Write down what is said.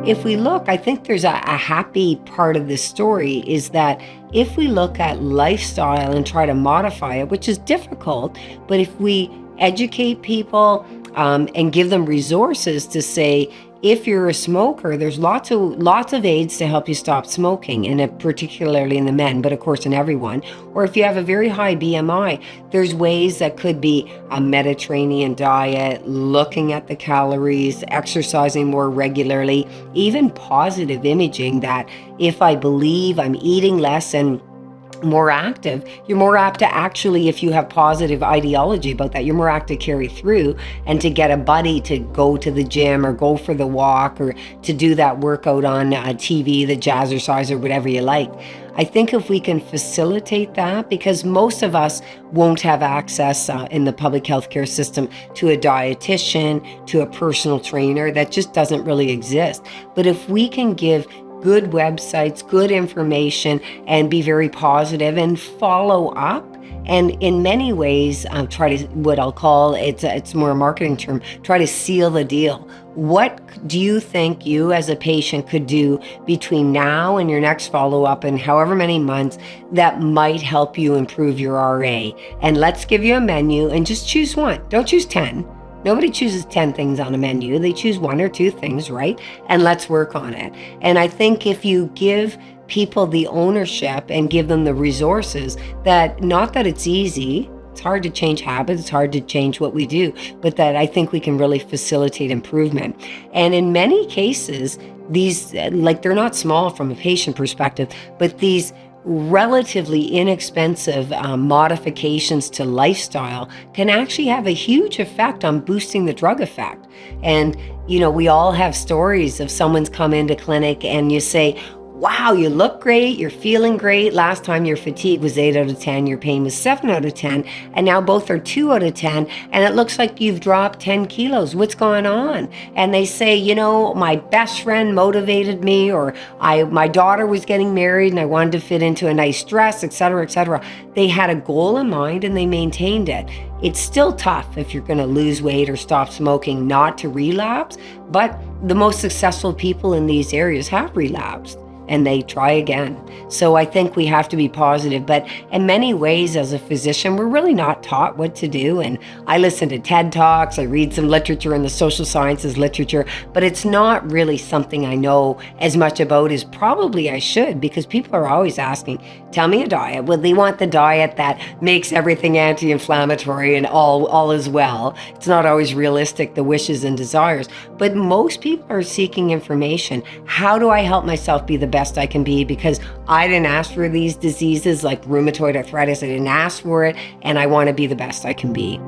if we look, I think there's a happy part of this story is that if we look at lifestyle and try to modify it, which is difficult, but if we educate people and give them resources to say, if you're a smoker, there's lots of aids to help you stop smoking, and particularly in the men, but of course in everyone. Or if you have a very high BMI, there's ways that could be a Mediterranean diet, looking at the calories, exercising more regularly, even positive imaging that if I believe I'm eating less and more active, you're more apt to actually, if you have positive ideology about that, you're more apt to carry through and to get a buddy to go to the gym or go for the walk or to do that workout on TV, the jazzercise or whatever you like. I think if we can facilitate that, because most of us won't have access in the public healthcare system to a dietitian, to a personal trainer, that just doesn't really exist. But if we can give good websites, good information, and be very positive and follow up. And in many ways, try to, what I'll call, it's more a marketing term, try to seal the deal. What do you think you as a patient could do between now and your next follow-up in however many months that might help you improve your RA? And let's give you a menu and just choose one. Don't choose 10. Nobody chooses 10 things on a menu. They choose 1 or 2 things, right? And let's work on it. And I think if you give people the ownership and give them the resources, that not that it's easy, it's hard to change habits, it's hard to change what we do, but that I think we can really facilitate improvement. And in many cases, these, like, they're not small from a patient perspective, but these relatively inexpensive modifications to lifestyle can actually have a huge effect on boosting the drug effect. And, you know, we all have stories of someone's come into clinic and you say, wow, you look great, you're feeling great. Last time your fatigue was 8 out of 10, your pain was 7 out of 10, and now both are 2 out of 10, and it looks like you've dropped 10 kilos. What's going on? And they say, you know, my best friend motivated me, or my daughter was getting married and I wanted to fit into a nice dress, et cetera, et cetera. They had a goal in mind and they maintained it. It's still tough if you're going to lose weight or stop smoking not to relapse, but the most successful people in these areas have relapsed and they try again. So I think we have to be positive, but in many ways as a physician, we're really not taught what to do. And I listen to TED Talks, I read some literature in the social sciences literature, but it's not really something I know as much about as probably I should, because people are always asking, tell me a diet. Well, they want the diet that makes everything anti-inflammatory and all is well. It's not always realistic, the wishes and desires, but most people are seeking information. How do I help myself be the best I can be? Because I didn't ask for these diseases like rheumatoid arthritis. I didn't ask for it, and I want to be the best I can be.